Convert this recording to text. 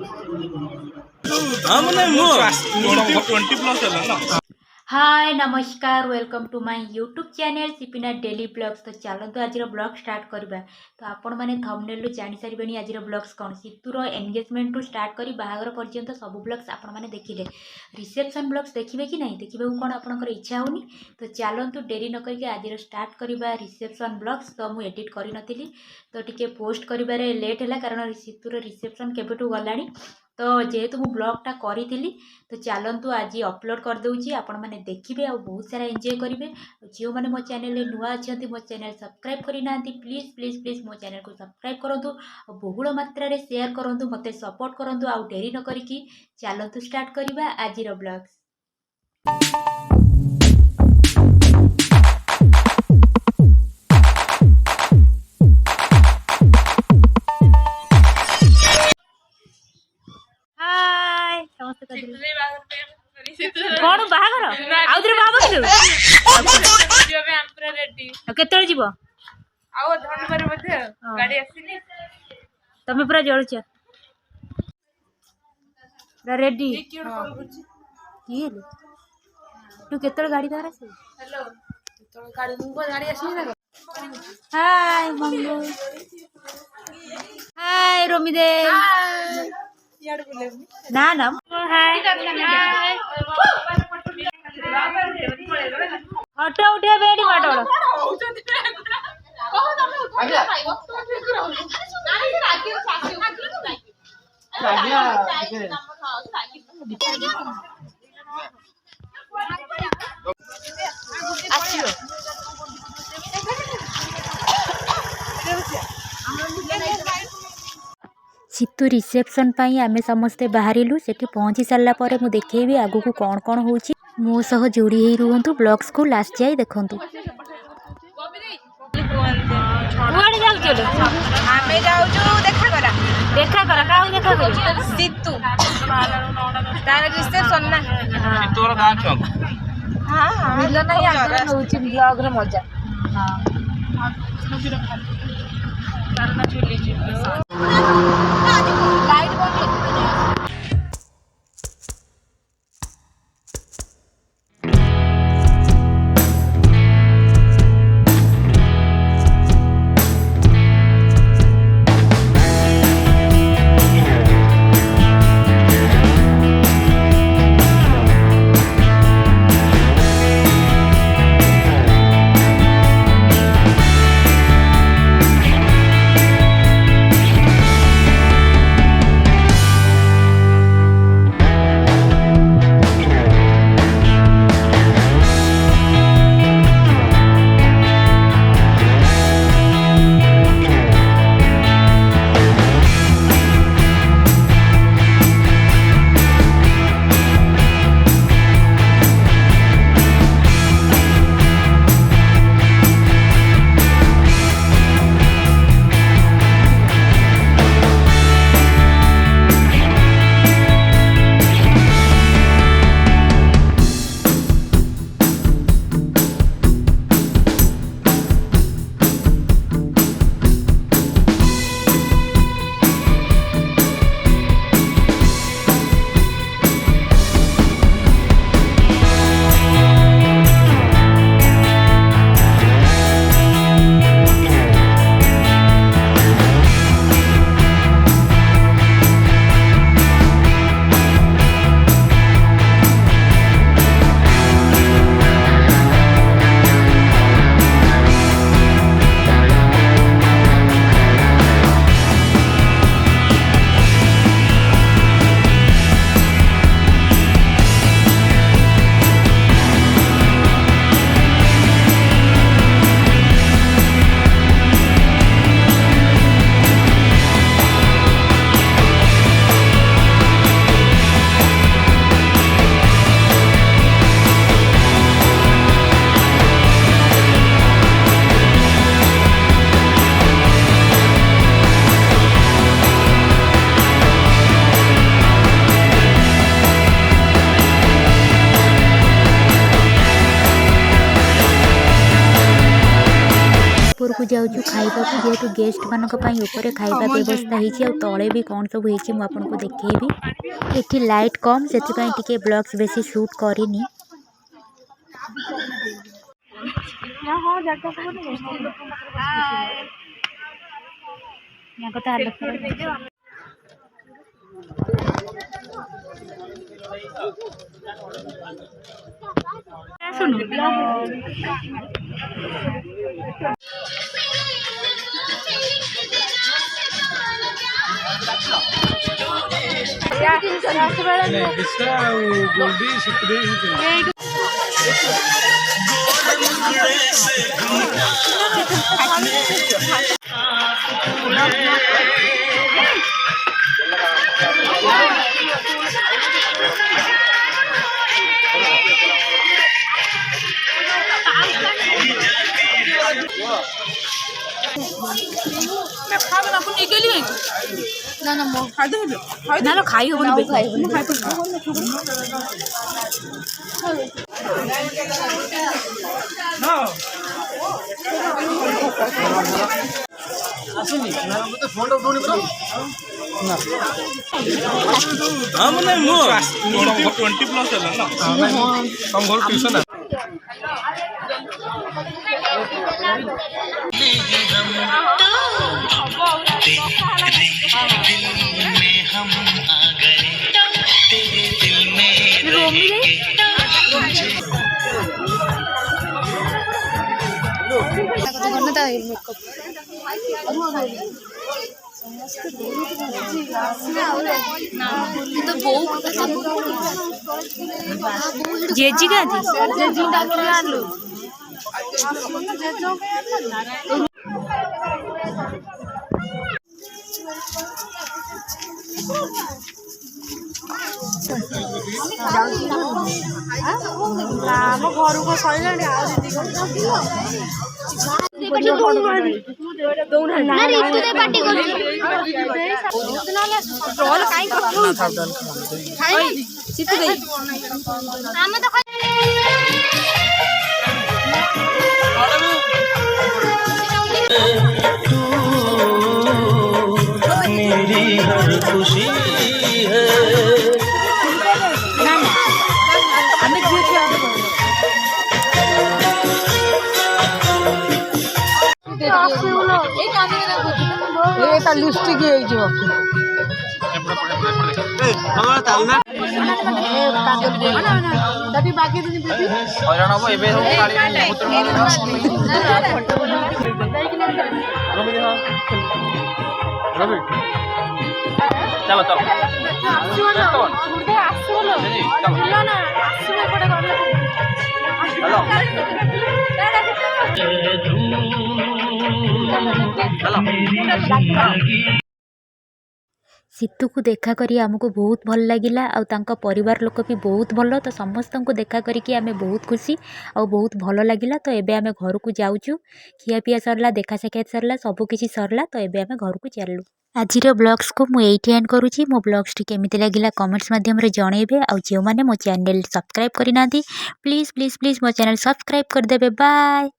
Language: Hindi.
हाँ मैंने मु 20+ है ना। हाय नमस्कार welcome to my YouTube channel सिपिना डेली ब्लॉग्स। तो चलते आज ब्लॉग स्टार्ट करवा। तो आपण मैंने थंबनेल जानी सारे आज ब्लॉग्स कौन सीतुर एंगेजमेंट टू स्टार्ट कर बाहागर पर्यंत सब ब्लॉग्स आपण मैंने देखिले। रिसेप्शन ब्लॉग्स देखिए कि नहीं देखा कौन आपंकर इच्छा होनी। तो चलतु डेरी न करके आज स्टार्ट करवा रिसेप्शन ब्लॉग्स। तो मुझे एडिट कर नी तो टी पोस्ट कर लेट है कारण सीतुर रिसेप्शन केबेठू गलानी। तो जेहेतु मु ब्लॉगटा करी तो चलतु आज अपलोड कर दूची आपण मैंने देखिए आ बहुत सारा एंजॉय करेंगे। जो मैंने मो चैनल नुआ अच्छा मो चैनल सब्सक्राइब करना प्लीज प्लीज प्लीज मो चैनल को सब्सक्राइब करूँ बहुल मात्रा रे शेयर करूँ मत सपोर्ट करूँ। आउ डेरी न करिकी चलतु स्टार्ट करवा आज ब्लॉग्स। कौन बाहागर आउथरे बाबू केतळे जीव तमे पूरा जळुछ पूरा रेडी किए तू केतळे गाड़ी धर आसे। हेलो केतळे गाड़ी मुंगो गाड़ी आसी ना। हाय मंगू हाय रोमिदे हाय याड बोले ना ना हाय हटो उठे बेडी माटोड़ सीतु रिसेप्शन पाई आमे समस्ते बाहरिलु सेठी पहुंची सारा पर मु देखेबी आगु को कौन कौन होउची। मो सह जोड़ी ही रुहंतु ब्लॉग्स को लास्ट जाई देखंतु। कुआडे जाउछो आमे जाउछो देखा करा काउ देखा करी सीतु तार रिसेप्शन ना सीतु रो गां छक। हां हां मिलन नहीं आगर होउची ब्लॉग रे मजा। हां करना चली जी लाइट बंद को जाऊँ खाइबा जेहेतु गेस्ट मानक ऊपर खाइबा व्यवस्था होती आ तले भी कौन सब होती मुझे आपको देखी एठी लाइट कम से टिके ब्लॉग्स बेसी शूट करनी ना खाई हो हाँ मैंने 20 प्लस है ना हम घर ट्यूशन है जेजी का ଆମ ଘରକୁ ସଇଲାଣି ଆଉ मेरी हर खुशी है लिपस्टिक चलो चलो सीतू को देखा करी आमको बहुत भल लगिला आ तांका परिवार लोक भी बहुत भल तो समस्त को देखा करी आमे बहुत खुशी और बहुत भल लगिला तो एबे आमे घर को जाऊँ खिया पिया सरला देखा साक्षात सरला सबकिछि सरला तो एबे आमे घर को चलू आज ब्लॉग्स को मुझे एंड करुँची मो ब्लॉग्स टी केमिति लगिला कमेंट्स माध्यम रे जणेबे आ जो माने मो चैनल सब्सक्राइब करि नांती प्लीज प्लीज प्लीज मो चैनल सब्सक्राइब कर देबे बाय।